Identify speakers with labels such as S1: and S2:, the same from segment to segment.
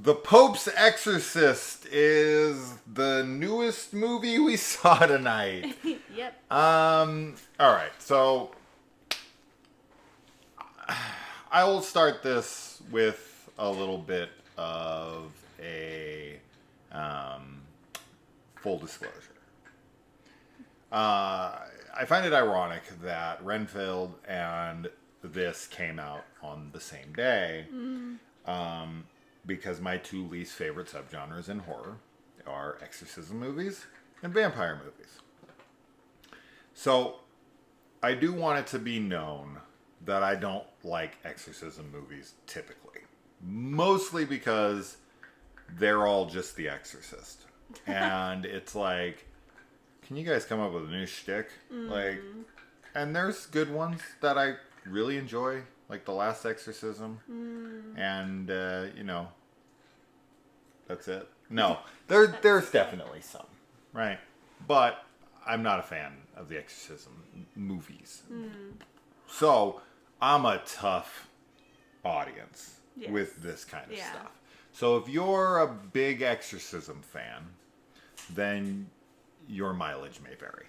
S1: The Pope's Exorcist is the newest movie we saw tonight.
S2: Yep.
S1: All right, so I will start this with a little bit of a full disclosure. I find it ironic that Renfield and this came out on the same day. Because my two least favorite subgenres in horror are exorcism movies and vampire movies. So I do want it to be known that I don't like exorcism movies typically. Mostly because they're all just The Exorcist. And it's like, can you guys come up with a new shtick? Like, and there's good ones that I really enjoy, like The Last Exorcism. And, that's it. No, there's definitely some, right? But I'm not a fan of the exorcism movies. So I'm a tough audience with this kind of stuff. So if you're a big exorcism fan, then your mileage may vary.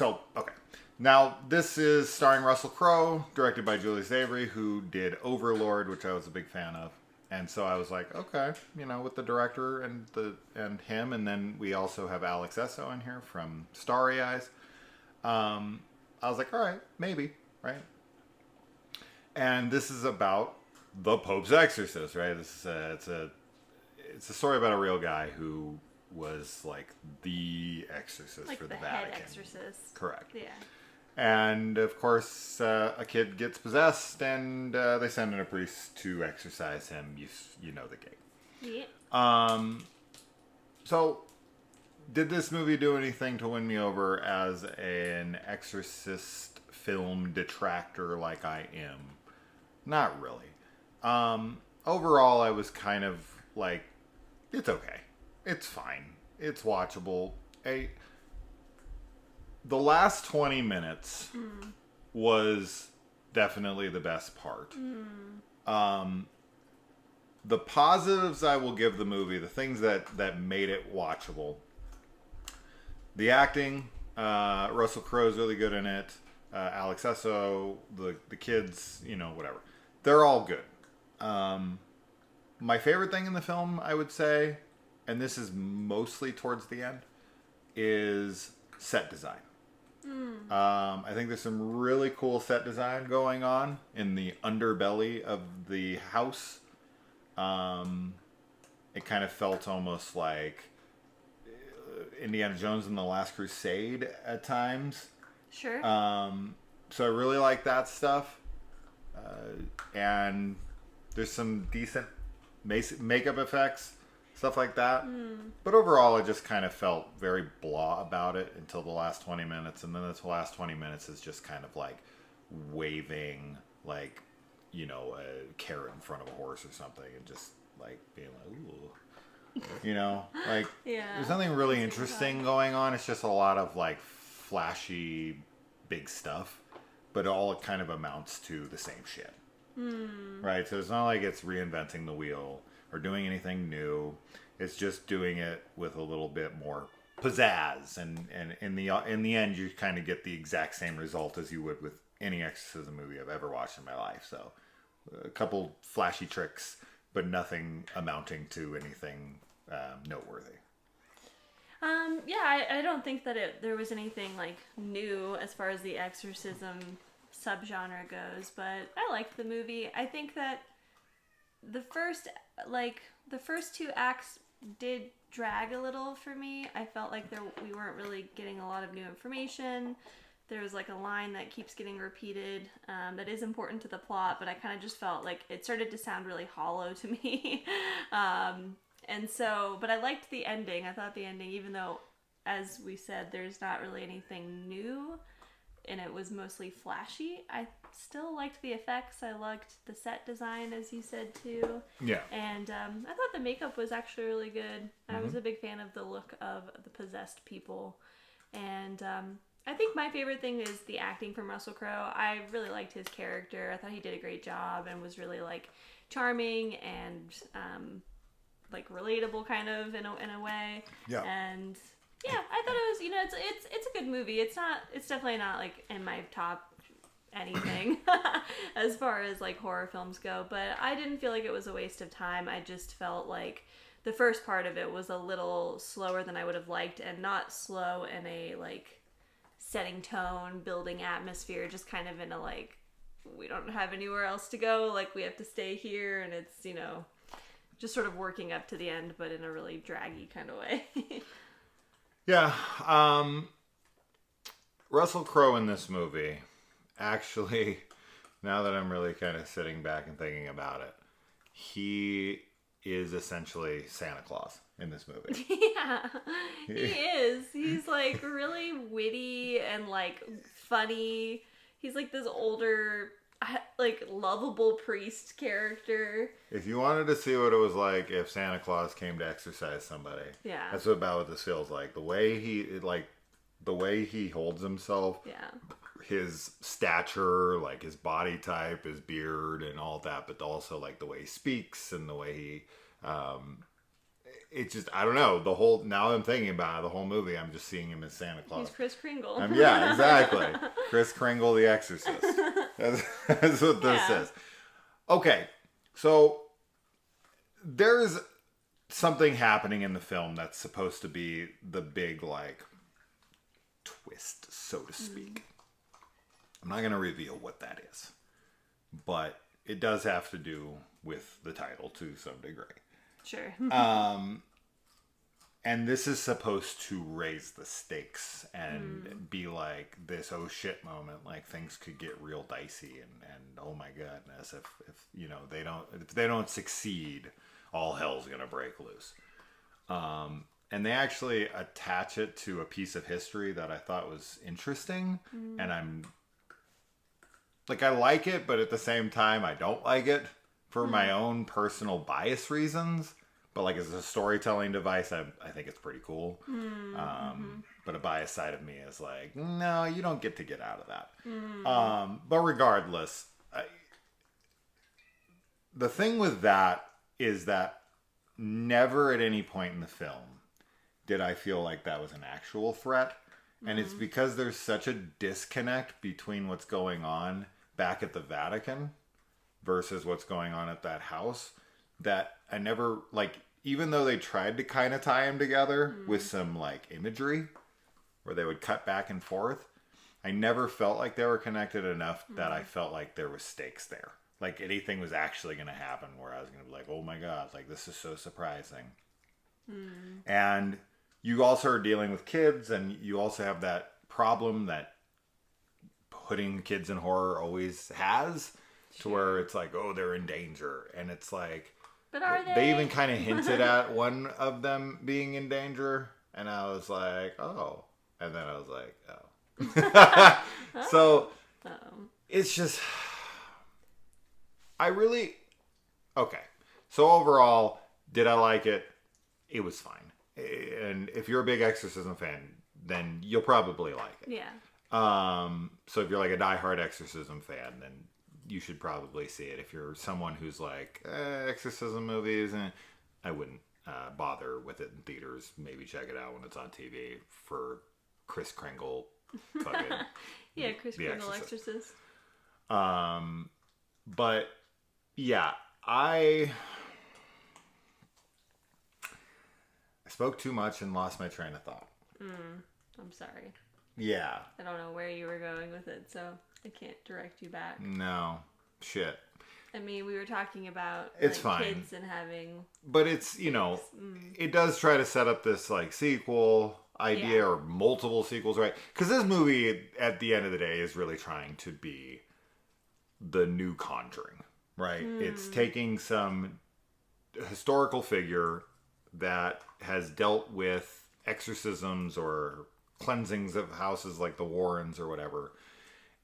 S1: Okay. Now, this is starring Russell Crowe, directed by Julius Avery, who did Overlord, which I was a big fan of. And so I was like, okay, with the director and him, and then we also have Alex Esso in here from Starry Eyes. I was like, all right, maybe, right? And this is about the Pope's Exorcist, right? It's a story about a real guy who was like the exorcist for the Vatican.
S2: Head exorcist.
S1: Correct.
S2: Yeah.
S1: And of course, a kid gets possessed, and they send in a priest to exorcise him. You know the gig.
S2: Yeah.
S1: So, did this movie do anything to win me over as an Exorcist film detractor like I am? Not really. Overall, I was kind of like, it's okay. It's fine. It's watchable. The last 20 minutes was definitely the best part. The positives I will give the movie, the things that made it watchable. The acting, Russell Crowe's really good in it. Alex Esso, the kids, whatever. They're all good. My favorite thing in the film, I would say, and this is mostly towards the end, is set design. I think there's some really cool set design going on in the underbelly of the house. It kind of felt almost like Indiana Jones and the Last Crusade at times.
S2: Sure.
S1: So I really like that stuff. And there's some decent makeup effects, stuff like that. But overall, I just kind of felt very blah about it until the last 20 minutes. And then the last 20 minutes is just kind of like waving, like, a carrot in front of a horse or something. And just like being like, ooh. Like, there's nothing really interesting going on. It's just a lot of like flashy, big stuff. But all it kind of amounts to the same shit. Right? So it's not like it's reinventing the wheel or doing anything new. It's just doing it with a little bit more pizzazz, and in the end, you kind of get the exact same result as you would with any exorcism movie I've ever watched in my life. So, a couple flashy tricks, but nothing amounting to anything noteworthy.
S2: I don't think that there was anything like new as far as the exorcism subgenre goes, but I liked the movie. I think that the first two acts did drag a little for me. I felt like we weren't really getting a lot of new information. There was like a line that keeps getting repeated that is important to the plot, but I kind of just felt like it started to sound really hollow to me. But I liked the ending. I thought the ending, even though, as we said, there's not really anything new, and it was mostly flashy, I still liked the effects. I liked the set design, as you said, too.
S1: Yeah.
S2: And I thought the makeup was actually really good. I was a big fan of the look of the possessed people. And I think my favorite thing is the acting from Russell Crowe. I really liked his character. I thought he did a great job and was really, like, charming and like relatable kind of in a way.
S1: Yeah.
S2: And yeah, I thought it was, it's a good movie. It's definitely not like in my top anything as far as like horror films go, but I didn't feel like it was a waste of time. I just felt like the first part of it was a little slower than I would have liked, and not slow in a like setting tone, building atmosphere, just kind of in a like, we don't have anywhere else to go, like we have to stay here, and it's, just sort of working up to the end, but in a really draggy kind of way.
S1: Yeah. Russell Crowe in this movie, actually, now that I'm really kind of sitting back and thinking about it, he is essentially Santa Claus in this movie.
S2: Yeah, he is. He's like really witty and like funny. He's like this older, like lovable priest character.
S1: If you wanted to see what it was like if Santa Claus came to exorcise somebody,
S2: Yeah,
S1: that's about what this feels like. The way he holds himself,
S2: yeah,
S1: his stature, like his body type, his beard, and all that, but also like the way he speaks and the way he, it's just, I don't know, now I'm thinking about it, the whole movie, I'm just seeing him as Santa Claus.
S2: He's Kris Kringle.
S1: Yeah, exactly. Kris Kringle, the Exorcist. That's what this is. Okay, so there's something happening in the film that's supposed to be the big, like, twist, so to speak. I'm not going to reveal what that is, but it does have to do with the title to some degree.
S2: Sure.
S1: And this is supposed to raise the stakes and be like this oh shit moment, like things could get real dicey and oh my goodness, if they don't succeed, all hell's gonna break loose. And they actually attach it to a piece of history that I thought was interesting, and I'm like, I like it, but at the same time I don't like it for my own personal bias reasons. But like as a storytelling device, I think it's pretty cool. But a bias side of me is like, no, you don't get to get out of that. But regardless, the thing with that is that never at any point in the film did I feel like that was an actual threat. And it's because there's such a disconnect between what's going on back at the Vatican versus what's going on at that house, that I never, like, even though they tried to kind of tie them together with some, like, imagery where they would cut back and forth, I never felt like they were connected enough that I felt like there was stakes there. Like, anything was actually going to happen where I was going to be like, oh my God, like, this is so surprising. And you also are dealing with kids, and you also have that problem that putting kids in horror always has, to where it's like, oh, they're in danger. And it's like,
S2: but are they?
S1: They even kind of hinted at one of them being in danger. And I was like, oh. And then I was like, oh. So, it's just, okay. So overall, did I like it? It was fine. And if you're a big Exorcism fan, then you'll probably like it.
S2: Yeah.
S1: So if you're like a diehard Exorcism fan, then you should probably see it. If you're someone who's like, Exorcism movies, I wouldn't bother with it in theaters. Maybe check it out when it's on TV for Kris Kringle.
S2: Yeah, Kris Kringle Exorcist.
S1: But yeah, I spoke too much and lost my train of thought.
S2: I'm sorry.
S1: Yeah.
S2: I don't know where you were going with it, so I can't direct you back.
S1: No. Shit.
S2: I mean, we were talking about
S1: it's fine.
S2: Kids and having...
S1: But it's, it does try to set up this, like, sequel idea or multiple sequels, right? Because this movie, at the end of the day, is really trying to be the new Conjuring, right? It's taking some historical figure that has dealt with exorcisms or cleansings of houses like the Warrens or whatever,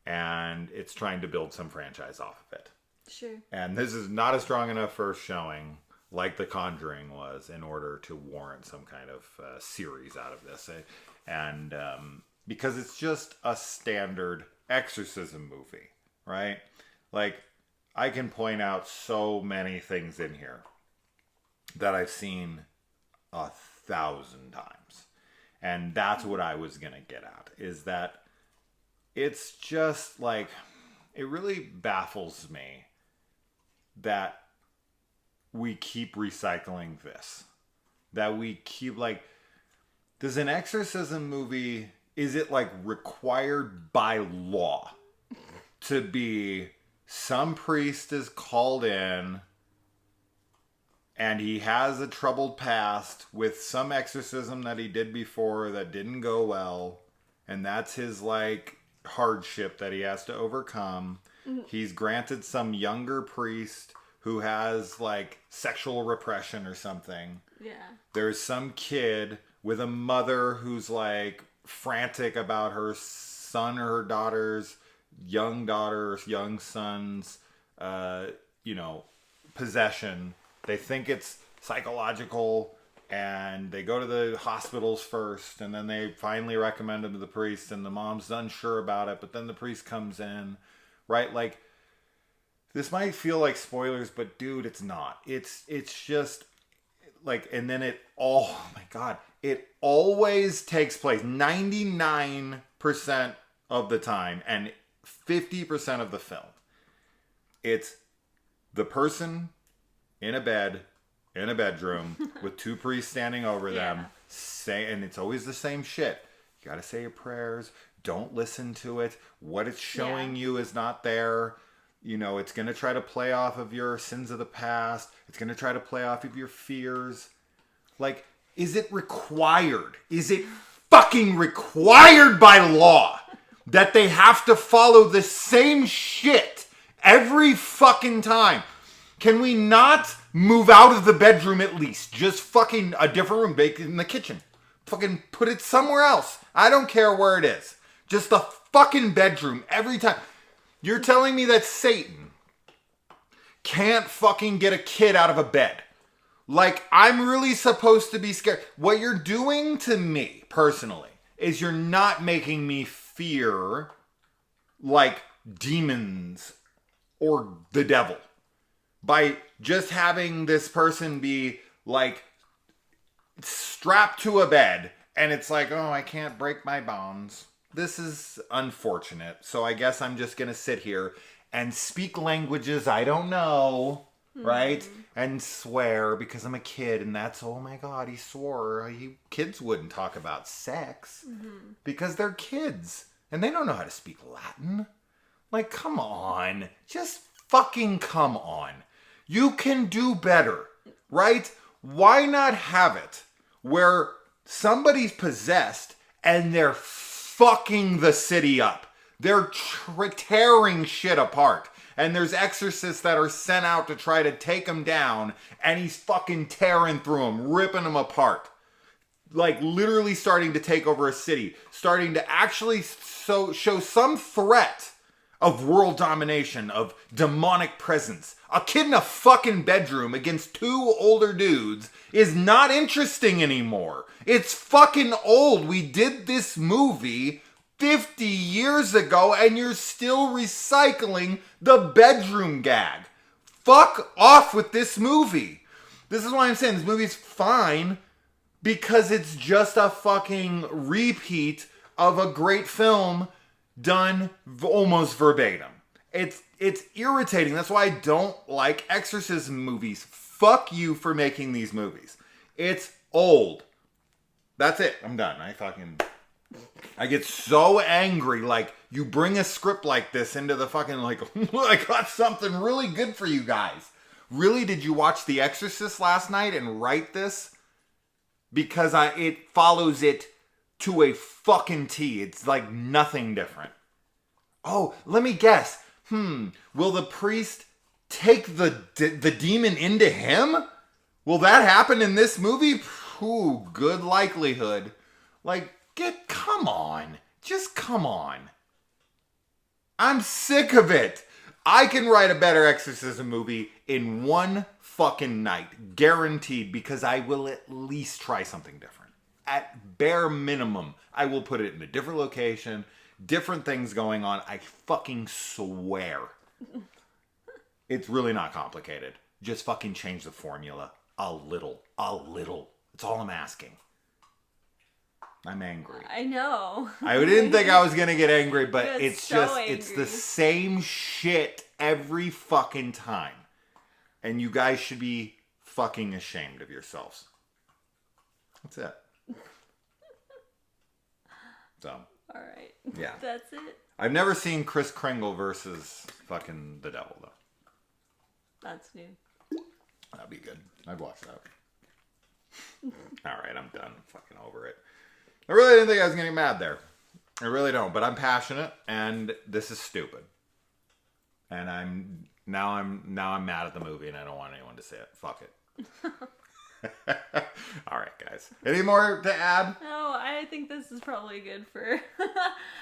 S1: and it's trying to build some franchise off of it.
S2: Sure. And
S1: this is not a strong enough first showing like The Conjuring was in order to warrant some kind of series out of this. And because it's just a standard exorcism movie, right? Like, I can point out so many things in here that I've seen 1,000 times. And that's what I was going to get at, is that it's just like, it really baffles me that we keep recycling this. That we keep, like, does an exorcism movie, is it like required by law to be some priest is called in and he has a troubled past with some exorcism that he did before that didn't go well, and that's his like hardship that he has to overcome. He's granted some younger priest who has like sexual repression or something.
S2: Yeah.
S1: There's some kid with a mother who's like frantic about her son or her young son's, possession. They think it's psychological, and they go to the hospitals first, and then they finally recommend him to the priest, and the mom's unsure about it, but then the priest comes in, right? Like, this might feel like spoilers, but dude, it's not. It's just like, and then oh my God, it always takes place 99% of the time and 50% of the film. It's the person in a bedroom with two priests standing over them, and it's always the same shit. You gotta say your prayers. Don't listen to it. What it's showing you is not there. It's gonna try to play off of your sins of the past. It's gonna try to play off of your fears. Like, is it required? Is it fucking required by law that they have to follow the same shit every fucking time? Can we not move out of the bedroom at least? Just fucking a different room, bake it in the kitchen. Fucking put it somewhere else. I don't care where it is. Just the fucking bedroom every time. You're telling me that Satan can't fucking get a kid out of a bed? Like, I'm really supposed to be scared. What you're doing to me, personally, is you're not making me fear, like, demons or the devil. By just having this person be, like, strapped to a bed, and it's like, oh, I can't break my bonds. This is unfortunate. So I guess I'm just going to sit here and speak languages I don't know, right? And swear because I'm a kid, and that's, oh my God, he swore. Kids wouldn't talk about sex because they're kids and they don't know how to speak Latin. Like, come on. Just fucking come on. You can do better, right? Why not have it where somebody's possessed and they're fucking the city up? They're tearing shit apart. And there's exorcists that are sent out to try to take him down, and he's fucking tearing through them, ripping them apart. Like, literally starting to take over a city. Starting to actually show some threat of world domination, of demonic presence. A kid in a fucking bedroom against two older dudes is not interesting anymore. It's fucking old. We did this movie 50 years ago, and you're still recycling the bedroom gag. Fuck off with this movie. This is why I'm saying this movie's fine, because it's just a fucking repeat of a great film done almost verbatim. It's irritating. That's why I don't like exorcism movies. Fuck you for making these movies. It's old. That's it. I'm done. I get so angry. Like, you bring a script like this into the fucking, like, I got something really good for you guys. Really? Did you watch The Exorcist last night and write this? Because it follows it to a fucking T. It's like nothing different. Oh, let me guess. Will the priest take the demon into him? Will that happen in this movie? Ooh, good likelihood. Like, come on. Just come on. I'm sick of it. I can write a better exorcism movie in one fucking night. Guaranteed, because I will at least try something different. At bare minimum, I will put it in a different location, different things going on. I fucking swear. It's really not complicated. Just fucking change the formula a little. A little. That's all I'm asking. I'm angry.
S2: I know.
S1: I didn't think I was going to get angry, but it's
S2: so
S1: just,
S2: angry.
S1: it's the same shit every fucking time. And you guys should be fucking ashamed of yourselves. That's it. So.
S2: All right.
S1: Yeah.
S2: That's it.
S1: I've never seen Kris Kringle versus fucking the devil, though.
S2: That's new.
S1: That'd be good. I'd watch that. Alright, I'm done. I'm fucking over it. I really didn't think I was getting mad there. I really don't. But I'm passionate, and this is stupid. And I'm mad at the movie, and I don't want anyone to see it. Fuck it. Alright, guys. Any more to add?
S2: No, I think this is probably good for...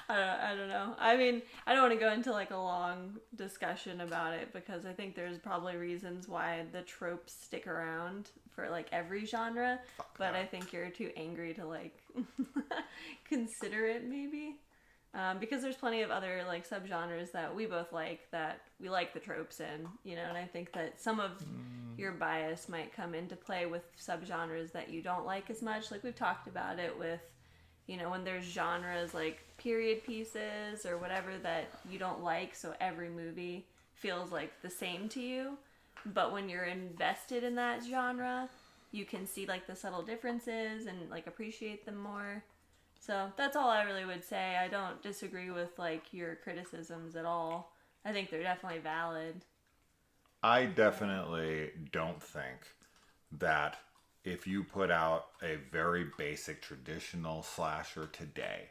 S2: I don't know. I mean, I don't want to go into like a long discussion about it because I think there's probably reasons why the tropes stick around for like every genre. But I think you're too angry to like consider it maybe. Because there's plenty of other like subgenres that we both like that we like the tropes in, you know, and I think that some of your bias might come into play with subgenres that you don't like as much. Like we've talked about it with, you know, when there's genres like period pieces or whatever that you don't like, so every movie feels like the same to you. But when you're invested in that genre, you can see like the subtle differences and like appreciate them more. So that's all I really would say. I don't disagree with like your criticisms at all. I think they're definitely valid.
S1: I definitely don't think that if you put out a very basic traditional slasher today,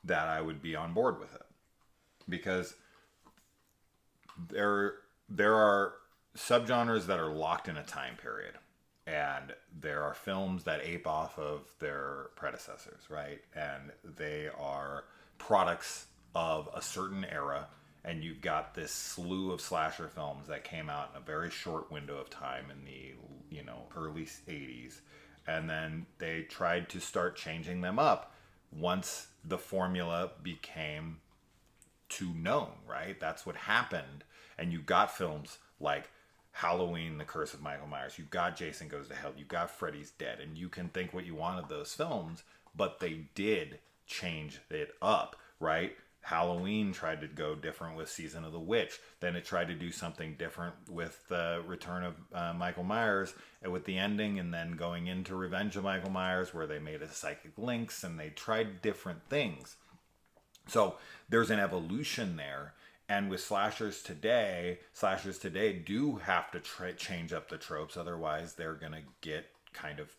S1: that I would be on board with it. Because there are subgenres that are locked in a time period. And there are films that ape off of their predecessors, right? And they are products of a certain era. And you've got this slew of slasher films that came out in a very short window of time in the, you know, early 80s. And then they tried to start changing them up once the formula became too known, right? That's what happened. And you got films like Halloween, The Curse of Michael Myers. You got Jason Goes to Hell. You got Freddy's Dead. And you can think what you want of those films, but they did change it up, right? Halloween tried to go different with Season of the Witch. Then it tried to do something different with the Return of Michael Myers and with the ending, and then going into Revenge of Michael Myers where they made a psychic links and they tried different things. So there's an evolution there. And with slashers today do have to change up the tropes. Otherwise, they're going to get kind of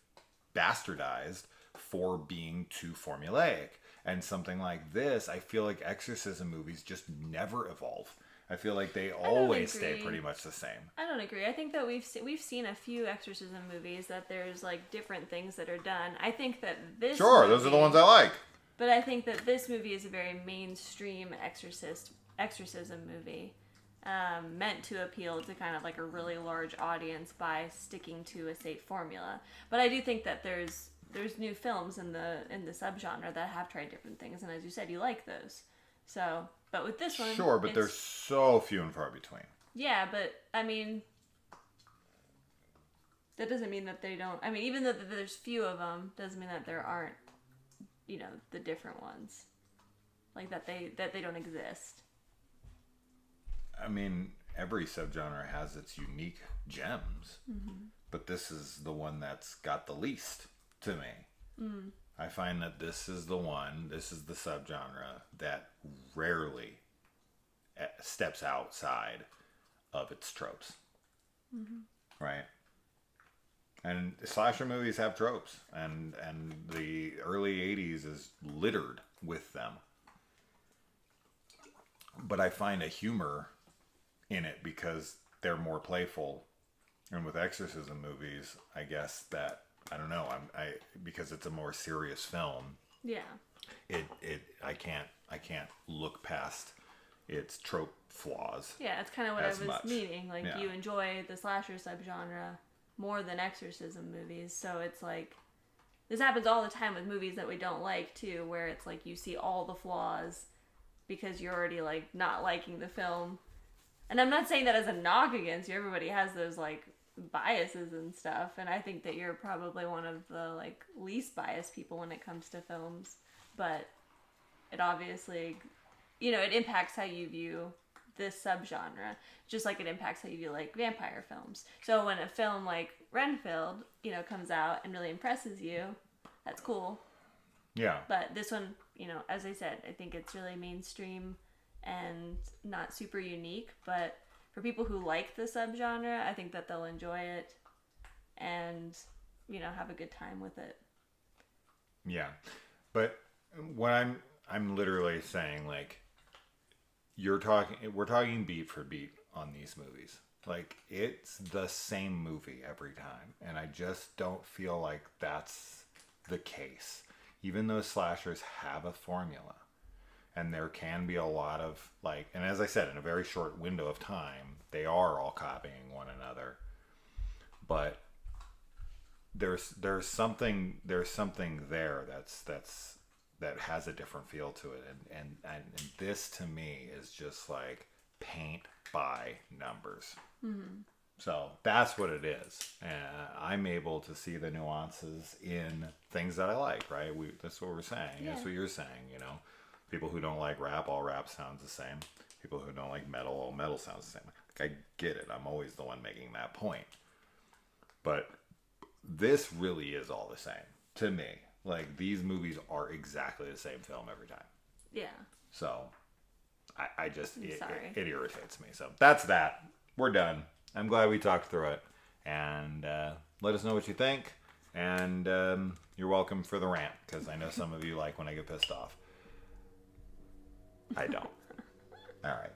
S1: bastardized for being too formulaic. And something like this, I feel like exorcism movies just never evolve. I feel like they always stay pretty much the same.
S2: I don't agree. I think that we've seen a few exorcism movies that there's like different things that are done. I think that this movie,
S1: those are the ones I like.
S2: But I think that this movie is a very mainstream exorcism movie, meant to appeal to kind of like a really large audience by sticking to a safe formula. But I do think that there's new films in the subgenre that have tried different things, and as you said, you like those. So, but with this one,
S1: sure, but they're so few and far between.
S2: Yeah, but I mean, that doesn't mean that they don't. I mean, even though there's few of them, doesn't mean that there aren't, you know, the different ones, like that they don't exist.
S1: I mean, every subgenre has its unique gems, but this is the one that's got the least to me. I find that this is the subgenre that rarely steps outside of its tropes. Right? And slasher movies have tropes, and the early 80s is littered with them. But I find a humor in it because they're more playful. And with exorcism movies, I guess that, I don't know, because it's a more serious film.
S2: Yeah.
S1: I can't look past its trope flaws.
S2: Yeah, that's kind of what I was meaning. Like,
S1: Yeah.
S2: you enjoy the slasher subgenre more than exorcism movies, so it's like, this happens all the time with movies that we don't like too, where it's like you see all the flaws because you're already like not liking the film. And I'm not saying that as a knock against you. Everybody has those like biases and stuff, and I think that you're probably one of the like least biased people when it comes to films. But it obviously, it impacts how you view this subgenre, just like it impacts how you view like vampire films. So when a film like Renfield, comes out and really impresses you, that's cool.
S1: Yeah.
S2: But this one, as I said, I think it's really mainstream and not super unique. But for people who like the subgenre, I think that they'll enjoy it and, have a good time with it.
S1: Yeah. But what I'm literally saying, like, we're talking beat for beat on these movies. Like, it's the same movie every time. And I just don't feel like that's the case. Even though slashers have a formula. And there can be a lot of, like, and as I said, in a very short window of time, they are all copying one another. But there's something there that has a different feel to it, and this to me is just like paint by numbers. Mm-hmm. So that's what it is, and I'm able to see the nuances in things that I like. Right? That's what we're saying. Yeah. That's what you're saying. People who don't like rap, all rap sounds the same. People who don't like metal, all metal sounds the same. Like, I get it. I'm always the one making that point, but this really is all the same to me. Like, these movies are exactly the same film every time.
S2: Yeah.
S1: So, I just, it irritates me. So, that's that. We're done. I'm glad we talked through it. And let us know what you think. And you're welcome for the rant, because I know some of you like when I get pissed off. I don't. All right.